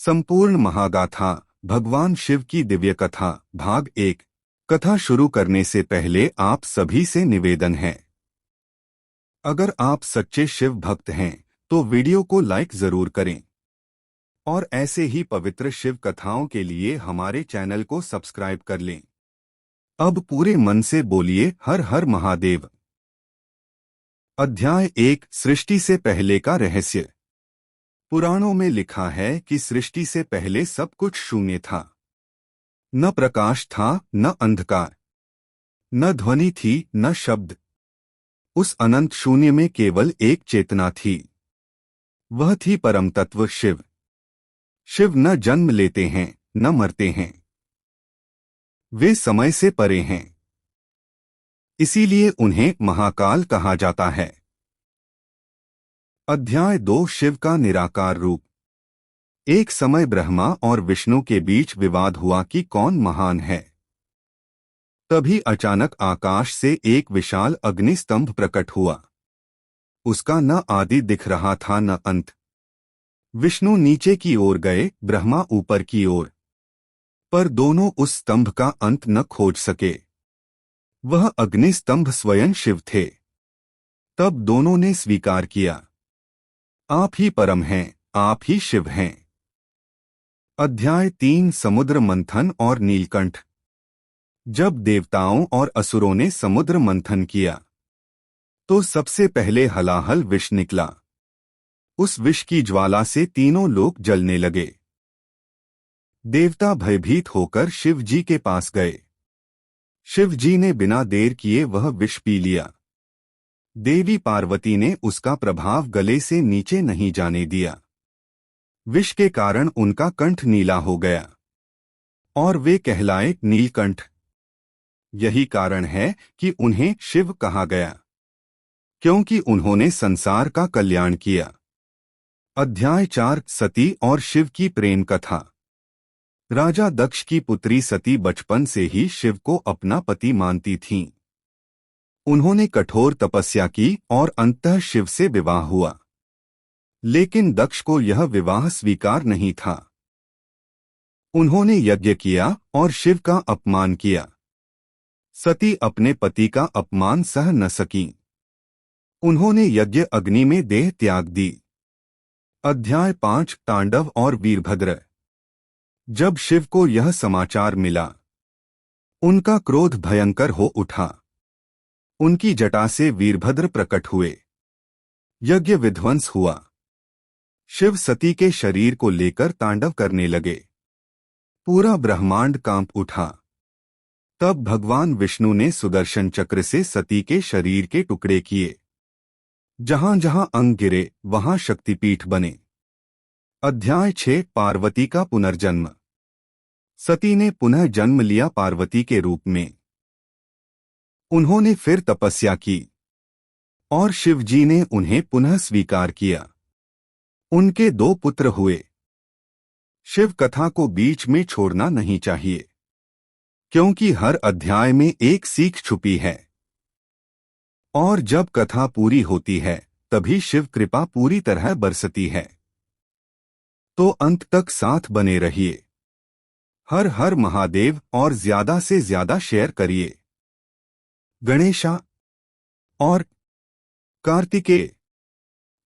संपूर्ण महागाथा भगवान शिव की दिव्य कथा भाग 1। कथा शुरू करने से पहले आप सभी से निवेदन है, अगर आप सच्चे शिव भक्त हैं तो वीडियो को लाइक जरूर करें और ऐसे ही पवित्र शिव कथाओं के लिए हमारे चैनल को सब्सक्राइब कर लें। अब पूरे मन से बोलिए हर हर महादेव। अध्याय 1। सृष्टि से पहले का रहस्य। पुराणों में लिखा है कि सृष्टि से पहले सब कुछ शून्य था। न प्रकाश था, न अंधकार, न ध्वनि थी, न शब्द। उस अनंत शून्य में केवल एक चेतना थी। वह थी परम तत्व शिव। शिव न जन्म लेते हैं, न मरते हैं। वे समय से परे हैं, इसीलिए उन्हें महाकाल कहा जाता है। अध्याय 2। शिव का निराकार रूप। एक समय ब्रह्मा और विष्णु के बीच विवाद हुआ कि कौन महान है। तभी अचानक आकाश से एक विशाल अग्निस्तंभ प्रकट हुआ। उसका न आदि दिख रहा था, न अंत। विष्णु नीचे की ओर गए, ब्रह्मा ऊपर की ओर, पर दोनों उस स्तंभ का अंत न खोज सके। वह अग्निस्तंभ स्वयं शिव थे। तब दोनों ने स्वीकार किया, आप ही परम हैं, आप ही शिव हैं। अध्याय 3। समुद्र मंथन और नीलकंठ। जब देवताओं और असुरों ने समुद्र मंथन किया तो सबसे पहले हलाहल विष निकला। उस विष की ज्वाला से तीनों लोग जलने लगे। देवता भयभीत होकर शिव जी के पास गए। शिव जी ने बिना देर किए वह विष पी लिया। देवी पार्वती ने उसका प्रभाव गले से नीचे नहीं जाने दिया। विष के कारण उनका कंठ नीला हो गया और वे कहलाए नीलकंठ। यही कारण है कि उन्हें शिव कहा गया, क्योंकि उन्होंने संसार का कल्याण किया। अध्याय 4। सती और शिव की प्रेम कथा। राजा दक्ष की पुत्री सती बचपन से ही शिव को अपना पति मानती थीं। उन्होंने कठोर तपस्या की और अंततः शिव से विवाह हुआ। लेकिन दक्ष को यह विवाह स्वीकार नहीं था। उन्होंने यज्ञ किया और शिव का अपमान किया। सती अपने पति का अपमान सह न सकीं। उन्होंने यज्ञ अग्नि में देह त्याग दी। अध्याय 5। तांडव और वीरभद्र। जब शिव को यह समाचार मिला, उनका क्रोध भयंकर हो उठा। उनकी जटा से वीरभद्र प्रकट हुए। यज्ञ विध्वंस हुआ। शिव सती के शरीर को लेकर तांडव करने लगे। पूरा ब्रह्मांड कांप उठा। तब भगवान विष्णु ने सुदर्शन चक्र से सती के शरीर के टुकड़े किए। जहां जहां अंग गिरे वहां शक्तिपीठ बने। अध्याय 6। पार्वती का पुनर्जन्म। सती ने पुनः जन्म लिया पार्वती के रूप में। उन्होंने फिर तपस्या की और शिव जी ने उन्हें पुनः स्वीकार किया। उनके 2 पुत्र हुए। शिव कथा को बीच में छोड़ना नहीं चाहिए, क्योंकि हर अध्याय में एक सीख छुपी है। और जब कथा पूरी होती है तभी शिव कृपा पूरी तरह बरसती है। तो अंत तक साथ बने रहिए। हर हर महादेव और ज्यादा से ज्यादा शेयर करिए। गणेशा और कार्तिकेय।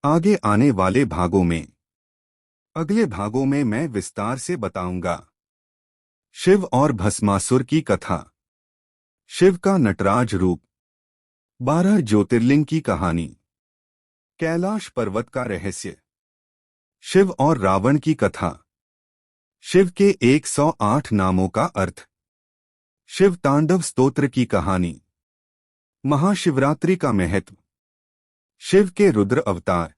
आगे आने वाले भागों में, अगले भागों में मैं विस्तार से बताऊंगा शिव और भस्मासुर की कथा, शिव का नटराज रूप, 12 ज्योतिर्लिंग की कहानी, कैलाश पर्वत का रहस्य, शिव और रावण की कथा, शिव के 108 नामों का अर्थ, शिव तांडव स्तोत्र की कहानी, महाशिवरात्रि का महत्व, शिव के रुद्र अवतार,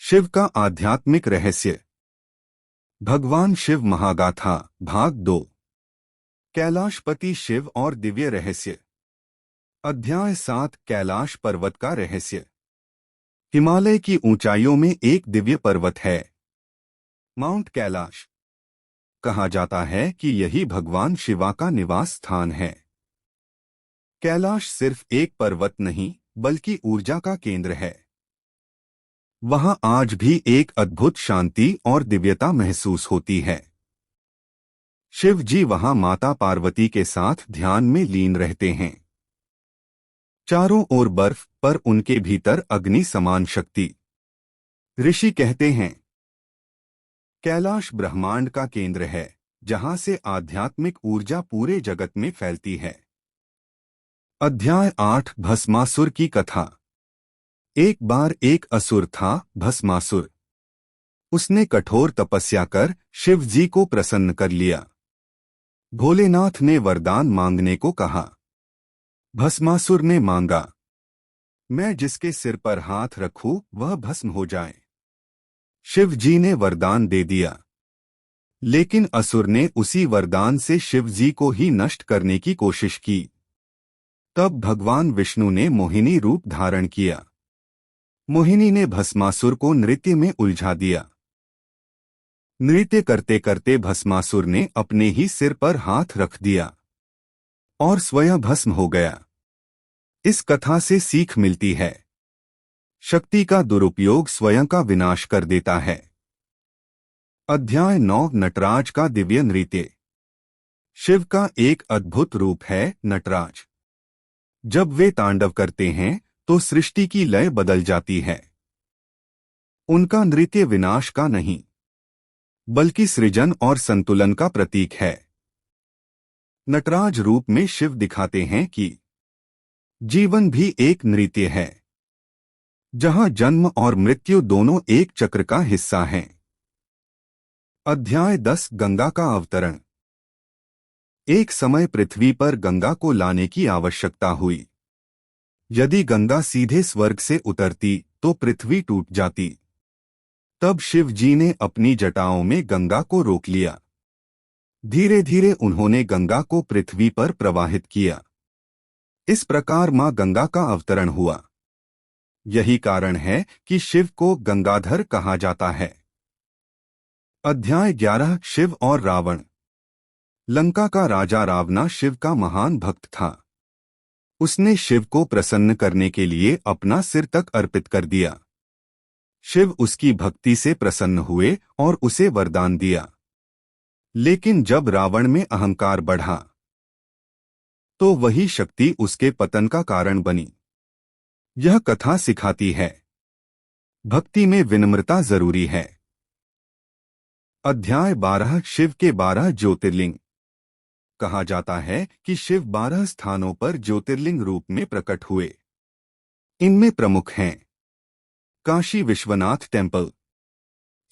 शिव का आध्यात्मिक रहस्य, भगवान शिव महागाथा भाग 2। कैलाशपति शिव और दिव्य रहस्य। अध्याय 7। कैलाश पर्वत का रहस्य। हिमालय की ऊंचाइयों में एक दिव्य पर्वत है, माउंट कैलाश। कहा जाता है कि यही भगवान शिवा का निवास स्थान है। कैलाश सिर्फ एक पर्वत नहीं बल्कि ऊर्जा का केंद्र है। वहां आज भी एक अद्भुत शांति और दिव्यता महसूस होती है। शिव जी वहां माता पार्वती के साथ ध्यान में लीन रहते हैं। चारों ओर बर्फ पर उनके भीतर अग्नि समान शक्ति। ऋषि कहते हैं, कैलाश ब्रह्मांड का केंद्र है, जहां से आध्यात्मिक ऊर्जा पूरे जगत में फैलती है। अध्याय 8 भस्मासुर की कथा। एक बार एक असुर था, भस्मासुर। उसने कठोर तपस्या कर शिव जी को प्रसन्न कर लिया। भोलेनाथ ने वरदान मांगने को कहा। भस्मासुर ने मांगा, मैं जिसके सिर पर हाथ रखूं वह भस्म हो जाए। शिव जी ने वरदान दे दिया, लेकिन असुर ने उसी वरदान से शिव जी को ही नष्ट करने की कोशिश की। तब भगवान विष्णु ने मोहिनी रूप धारण किया। मोहिनी ने भस्मासुर को नृत्य में उलझा दिया। नृत्य करते करते भस्मासुर ने अपने ही सिर पर हाथ रख दिया और स्वयं भस्म हो गया। इस कथा से सीख मिलती है, शक्ति का दुरुपयोग स्वयं का विनाश कर देता है। अध्याय 9 नटराज का दिव्य नृत्य। शिव का एक अद्भुत रूप है नटराज। जब वे तांडव करते हैं तो सृष्टि की लय बदल जाती है। उनका नृत्य विनाश का नहीं, बल्कि सृजन और संतुलन का प्रतीक है। नटराज रूप में शिव दिखाते हैं कि जीवन भी एक नृत्य है, जहां जन्म और मृत्यु दोनों एक चक्र का हिस्सा हैं। अध्याय 10 गंगा का अवतरण। एक समय पृथ्वी पर गंगा को लाने की आवश्यकता हुई। यदि गंगा सीधे स्वर्ग से उतरती तो पृथ्वी टूट जाती। तब शिव जी ने अपनी जटाओं में गंगा को रोक लिया। धीरे धीरे उन्होंने गंगा को पृथ्वी पर प्रवाहित किया। इस प्रकार मां गंगा का अवतरण हुआ। यही कारण है कि शिव को गंगाधर कहा जाता है। अध्याय 11 शिव और रावण। लंका का राजा रावणा शिव का महान भक्त था। उसने शिव को प्रसन्न करने के लिए अपना सिर तक अर्पित कर दिया। शिव उसकी भक्ति से प्रसन्न हुए और उसे वरदान दिया। लेकिन जब रावण में अहंकार बढ़ा तो वही शक्ति उसके पतन का कारण बनी। यह कथा सिखाती है, भक्ति में विनम्रता जरूरी है। अध्याय 12 शिव के 12 ज्योतिर्लिंग। कहा जाता है कि शिव 12 स्थानों पर ज्योतिर्लिंग रूप में प्रकट हुए। इनमें प्रमुख हैं Kashi Vishwanath temple,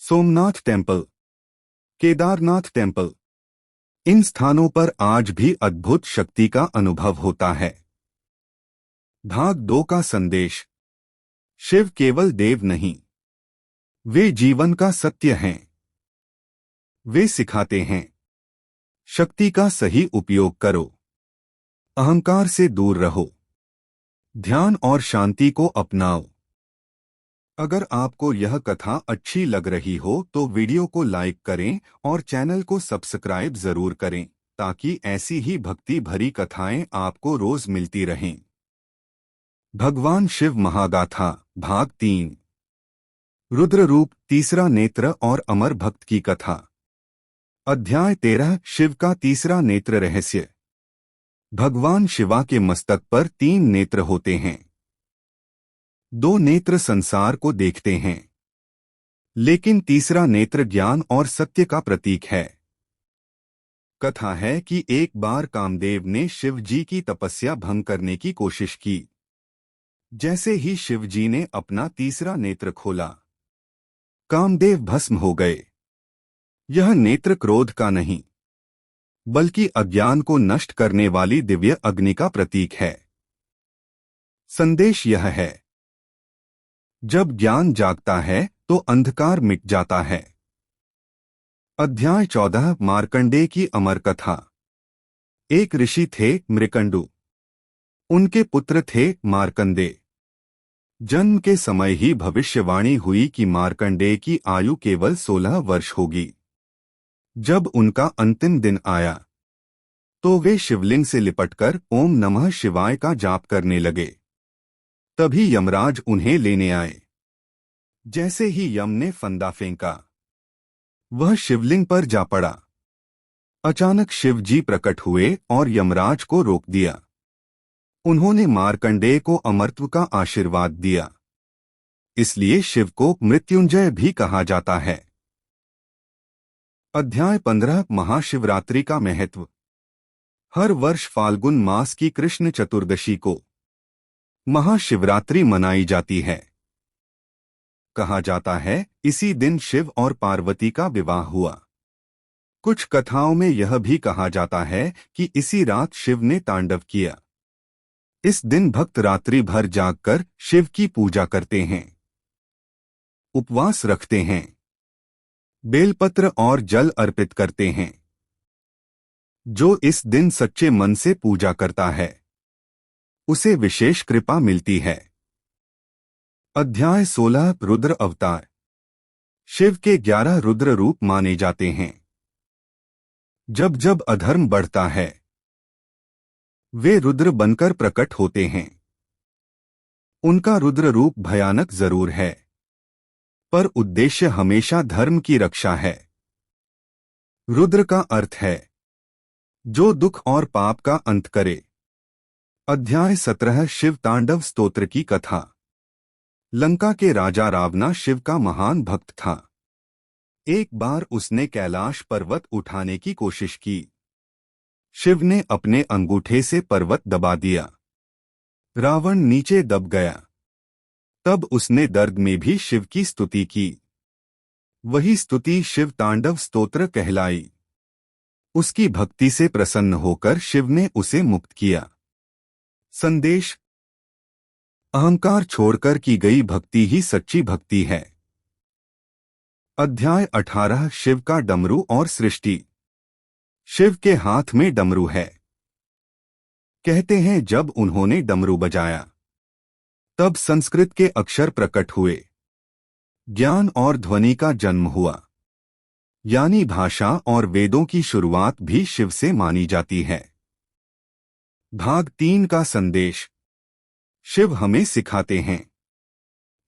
Somnath temple, Kedarnath temple. इन स्थानों पर आज भी अद्भुत शक्ति का अनुभव होता है। भाग 2 का संदेश। शिव केवल देव नहीं, वे जीवन का सत्य हैं। वे सिखाते हैं, शक्ति का सही उपयोग करो, अहंकार से दूर रहो, ध्यान और शांति को अपनाओ। अगर आपको यह कथा अच्छी लग रही हो तो वीडियो को लाइक करें और चैनल को सब्सक्राइब जरूर करें, ताकि ऐसी ही भक्ति भरी कथाएं आपको रोज मिलती रहें। भगवान शिव महागाथा भाग 3। रुद्र रूप, तीसरा नेत्र और अमर भक्त की कथा। अध्याय 13 शिव का तीसरा नेत्र रहस्य। भगवान शिवा के मस्तक पर 3 नेत्र होते हैं। 2 नेत्र संसार को देखते हैं, लेकिन तीसरा नेत्र ज्ञान और सत्य का प्रतीक है। कथा है कि एक बार कामदेव ने शिव जी की तपस्या भंग करने की कोशिश की। जैसे ही शिव जी ने अपना तीसरा नेत्र खोला, कामदेव भस्म हो गए। यह नेत्र क्रोध का नहीं, बल्कि अज्ञान को नष्ट करने वाली दिव्य अग्नि का प्रतीक है। संदेश यह है, जब ज्ञान जागता है तो अंधकार मिट जाता है। अध्याय 14 मार्कंडेय की अमर कथा। एक ऋषि थे मृकंडु। उनके पुत्र थे मार्कंडेय। जन्म के समय ही भविष्यवाणी हुई कि मार्कंडेय की आयु केवल 16 वर्ष होगी। जब उनका अंतिम दिन आया तो वे शिवलिंग से लिपटकर ओम नमः शिवाय का जाप करने लगे। तभी यमराज उन्हें लेने आए। जैसे ही यम ने फंदा फेंका, वह शिवलिंग पर जा पड़ा। अचानक शिव जी प्रकट हुए और यमराज को रोक दिया। उन्होंने मार्कंडेय को अमरत्व का आशीर्वाद दिया। इसलिए शिव को मृत्युंजय भी कहा जाता है। अध्याय 15 महाशिवरात्रि का महत्व। हर वर्ष फाल्गुन मास की कृष्ण चतुर्दशी को महाशिवरात्रि मनाई जाती है। कहा जाता है इसी दिन शिव और पार्वती का विवाह हुआ। कुछ कथाओं में यह भी कहा जाता है कि इसी रात शिव ने तांडव किया। इस दिन भक्त रात्रि भर जागकर शिव की पूजा करते हैं, उपवास रखते हैं, बेलपत्र और जल अर्पित करते हैं। जो इस दिन सच्चे मन से पूजा करता है, उसे विशेष कृपा मिलती है। अध्याय 16 रुद्र अवतार। शिव के 11 रुद्र रूप माने जाते हैं। जब जब अधर्म बढ़ता है, वे रुद्र बनकर प्रकट होते हैं। उनका रुद्र रूप भयानक जरूर है, पर उद्देश्य हमेशा धर्म की रक्षा है। रुद्र का अर्थ है जो दुख और पाप का अंत करे। अध्याय 17 शिव तांडव स्तोत्र की कथा। लंका के राजा रावणा शिव का महान भक्त था। एक बार उसने कैलाश पर्वत उठाने की कोशिश की। शिव ने अपने अंगूठे से पर्वत दबा दिया। रावण नीचे दब गया। तब उसने दर्द में भी शिव की स्तुति की। वही स्तुति शिव तांडव स्तोत्र कहलाई। उसकी भक्ति से प्रसन्न होकर शिव ने उसे मुक्त किया। संदेश: अहंकार छोड़कर की गई भक्ति ही सच्ची भक्ति है। अध्याय 18 शिव का डमरू और सृष्टि। शिव के हाथ में डमरू है। कहते हैं जब उन्होंने डमरू बजाया, तब संस्कृत के अक्षर प्रकट हुए। ज्ञान और ध्वनि का जन्म हुआ। यानी भाषा और वेदों की शुरुआत भी शिव से मानी जाती है। भाग 3 का संदेश। शिव हमें सिखाते हैं,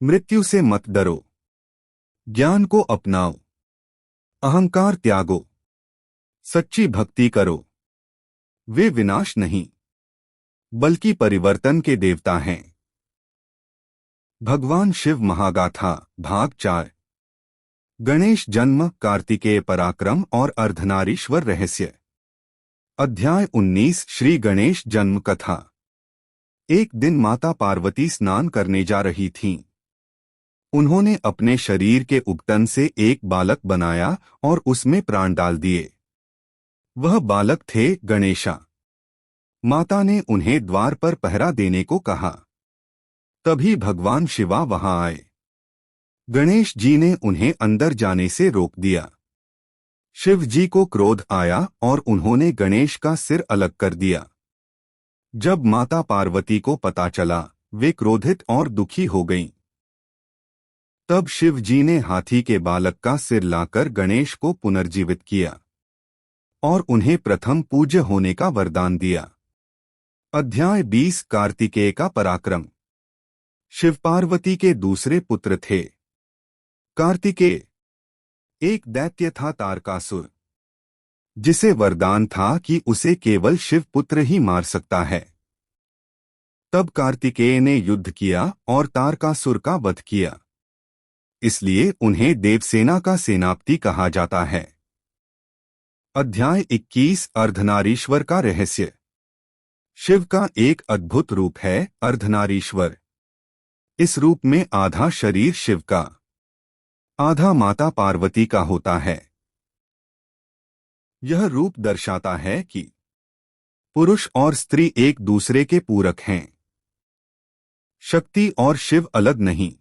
मृत्यु से मत डरो, ज्ञान को अपनाओ, अहंकार त्यागो, सच्ची भक्ति करो। वे विनाश नहीं, बल्कि परिवर्तन के देवता हैं। भगवान शिव महागाथा भाग 4। गणेश जन्म, कार्तिकेय पराक्रम और अर्धनारीश्वर रहस्य। अध्याय 19 श्री गणेश जन्म कथा। एक दिन माता पार्वती स्नान करने जा रही थीं। उन्होंने अपने शरीर के उबटन से एक बालक बनाया और उसमें प्राण डाल दिए। वह बालक थे गणेशा। माता ने उन्हें द्वार पर पहरा देने को कहा। तभी भगवान शिवा वहां आए। गणेश जी ने उन्हें अंदर जाने से रोक दिया। शिव जी को क्रोध आया और उन्होंने गणेश का सिर अलग कर दिया। जब माता पार्वती को पता चला, वे क्रोधित और दुखी हो गईं। तब शिव जी ने हाथी के बालक का सिर लाकर गणेश को पुनर्जीवित किया और उन्हें प्रथम पूज्य होने का वरदान दिया। अध्याय 20 कार्तिकेय का पराक्रम। शिव पार्वती के दूसरे पुत्र थे। कार्तिकेय एक दैत्य था, तारकासुर, जिसे वरदान था कि उसे केवल शिव पुत्र ही मार सकता है। तब कार्तिकेय ने युद्ध किया और तारकासुर का वध किया। इसलिए उन्हें देवसेना का सेनापति कहा जाता है। अध्याय 21 अर्धनारीश्वर का रहस्य। शिव का एक अद्भुत रूप है, अर्धनारीश्वर। इस रूप में आधा शरीर शिव का, आधा माता पार्वती का होता है। यह रूप दर्शाता है कि पुरुष और स्त्री एक दूसरे के पूरक हैं। शक्ति और शिव अलग नहीं,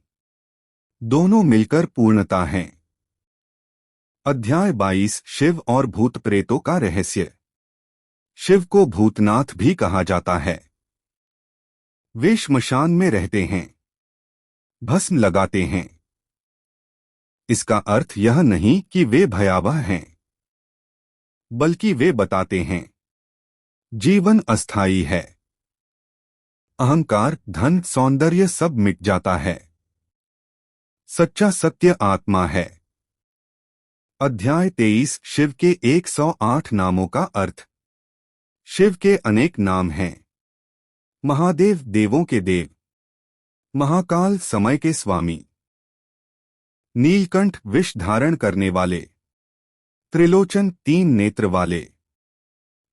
दोनों मिलकर पूर्णता हैं। अध्याय 22 शिव और भूत प्रेतों का रहस्य। शिव को भूतनाथ भी कहा जाता है। वे श्मशान में रहते हैं, भस्म लगाते हैं। इसका अर्थ यह नहीं कि वे भयावह हैं, बल्कि वे बताते हैं जीवन अस्थायी है। अहंकार, धन, सौंदर्य सब मिट जाता है। सच्चा सत्य आत्मा है। अध्याय 23 शिव के 108 नामों का अर्थ। शिव के अनेक नाम हैं। महादेव देवों के देव, महाकाल समय के स्वामी, नीलकंठ विष धारण करने वाले, त्रिलोचन 3 नेत्र वाले,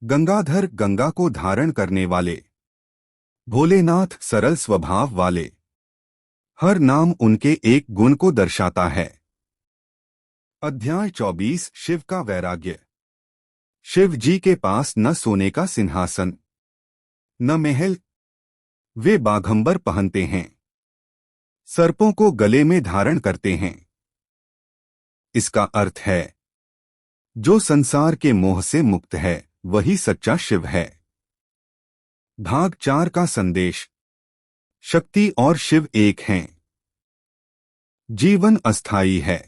गंगाधर गंगा को धारण करने वाले, भोलेनाथ सरल स्वभाव वाले। हर नाम उनके एक गुण को दर्शाता है। अध्याय 24 शिव का वैराग्य। शिव जी के पास न सोने का सिंहासन, न महल। वे बाघंबर पहनते हैं, सर्पों को गले में धारण करते हैं। इसका अर्थ है, जो संसार के मोह से मुक्त है वही सच्चा शिव है। भाग 4 का संदेश। शक्ति और शिव एक हैं। जीवन अस्थायी है।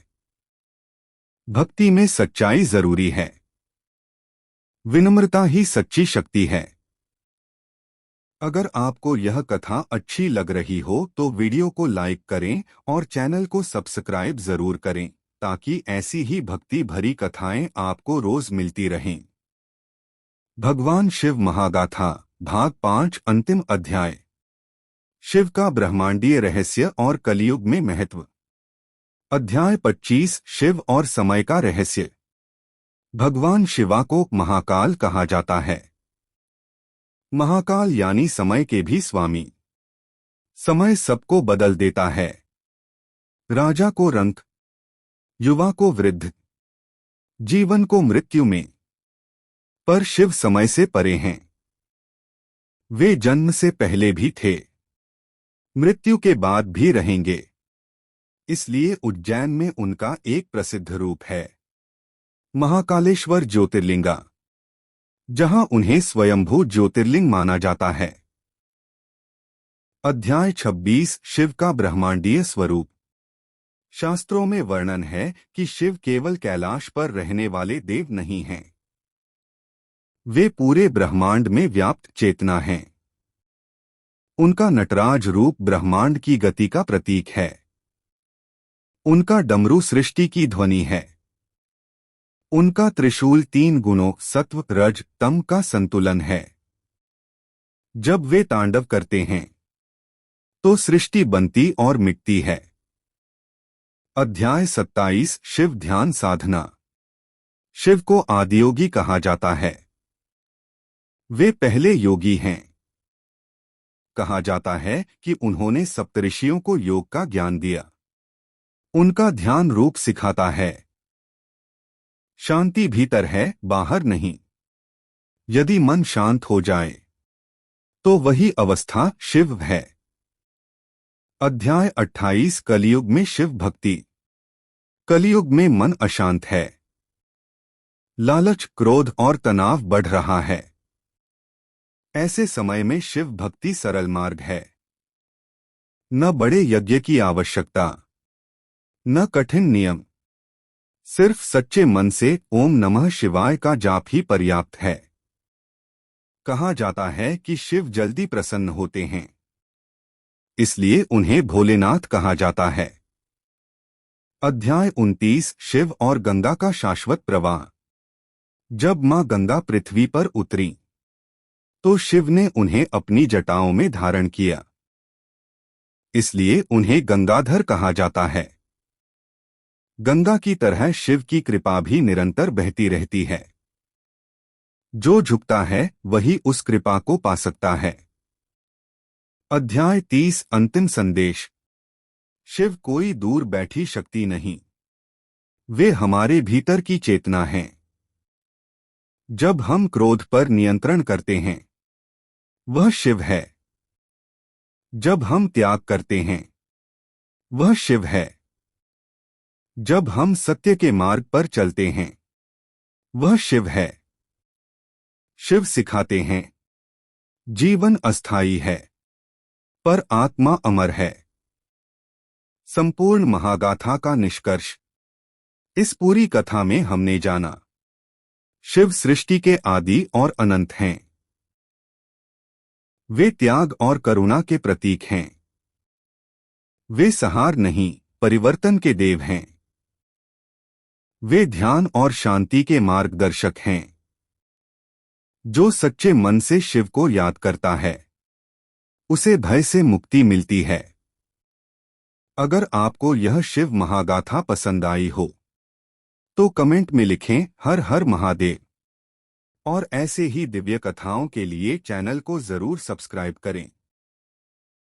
भक्ति में सच्चाई जरूरी है। विनम्रता ही सच्ची शक्ति है। अगर आपको यह कथा अच्छी लग रही हो तो वीडियो को लाइक करें और चैनल को सब्सक्राइब जरूर करें, ताकि ऐसी ही भक्ति भरी कथाएं आपको रोज मिलती रहें। भगवान शिव महागाथा भाग 5 अंतिम अध्याय। शिव का ब्रह्मांडीय रहस्य और कलियुग में महत्व। अध्याय 25 शिव और समय का रहस्य। भगवान शिवा को महाकाल कहा जाता है। महाकाल यानी समय के भी स्वामी। समय सबको बदल देता है। राजा को रंक, युवा को वृद्ध, जीवन को मृत्यु में। पर शिव समय से परे हैं। वे जन्म से पहले भी थे, मृत्यु के बाद भी रहेंगे। इसलिए उज्जैन में उनका एक प्रसिद्ध रूप है, महाकालेश्वर ज्योतिर्लिंगा, जहां उन्हें स्वयंभू ज्योतिर्लिंग माना जाता है। अध्याय 26 शिव का ब्रह्मांडीय स्वरूप। शास्त्रों में वर्णन है कि शिव केवल कैलाश पर रहने वाले देव नहीं हैं। वे पूरे ब्रह्मांड में व्याप्त चेतना हैं। उनका नटराज रूप ब्रह्मांड की गति का प्रतीक है। उनका डमरू सृष्टि की ध्वनि है। उनका त्रिशूल 3 गुणों सत्व रज तम का संतुलन है। जब वे तांडव करते हैं तो सृष्टि बनती और मिटती है। अध्याय 27 शिव ध्यान साधना। शिव को आदियोगी कहा जाता है। वे पहले योगी हैं। कहा जाता है कि उन्होंने सप्तऋषियों को योग का ज्ञान दिया। उनका ध्यान रूप सिखाता है। शांति भीतर है, बाहर नहीं। यदि मन शांत हो जाए तो वही अवस्था शिव है। अध्याय 28 कलियुग में शिव भक्ति। कलियुग में मन अशांत है। लालच, क्रोध और तनाव बढ़ रहा है। ऐसे समय में शिव भक्ति सरल मार्ग है। न बड़े यज्ञ की आवश्यकता, न कठिन नियम। सिर्फ सच्चे मन से ओम नमः शिवाय का जाप ही पर्याप्त है। कहा जाता है कि शिव जल्दी प्रसन्न होते हैं, इसलिए उन्हें भोलेनाथ कहा जाता है। अध्याय 29 शिव और गंगा का शाश्वत प्रवाह। जब मां गंगा पृथ्वी पर उतरी तो शिव ने उन्हें अपनी जटाओं में धारण किया। इसलिए उन्हें गंगाधर कहा जाता है। गंगा की तरह शिव की कृपा भी निरंतर बहती रहती है। जो झुकता है वही उस कृपा को पा सकता है। अध्याय 30 अंतिम संदेश। शिव कोई दूर बैठी शक्ति नहीं, वे हमारे भीतर की चेतना हैं। जब हम क्रोध पर नियंत्रण करते हैं वह शिव है। जब हम त्याग करते हैं वह शिव है। जब हम सत्य के मार्ग पर चलते हैं वह शिव है। शिव सिखाते हैं, जीवन अस्थायी है पर आत्मा अमर है। संपूर्ण महागाथा का निष्कर्ष। इस पूरी कथा में हमने जाना, शिव सृष्टि के आदि और अनंत हैं। वे त्याग और करुणा के प्रतीक हैं। वे संहार नहीं परिवर्तन के देव हैं। वे ध्यान और शांति के मार्गदर्शक हैं। जो सच्चे मन से शिव को याद करता है उसे भय से मुक्ति मिलती है। अगर आपको यह शिव महागाथा पसंद आई हो तो कमेंट में लिखें हर हर महादेव। और ऐसे ही दिव्य कथाओं के लिए चैनल को जरूर सब्सक्राइब करें।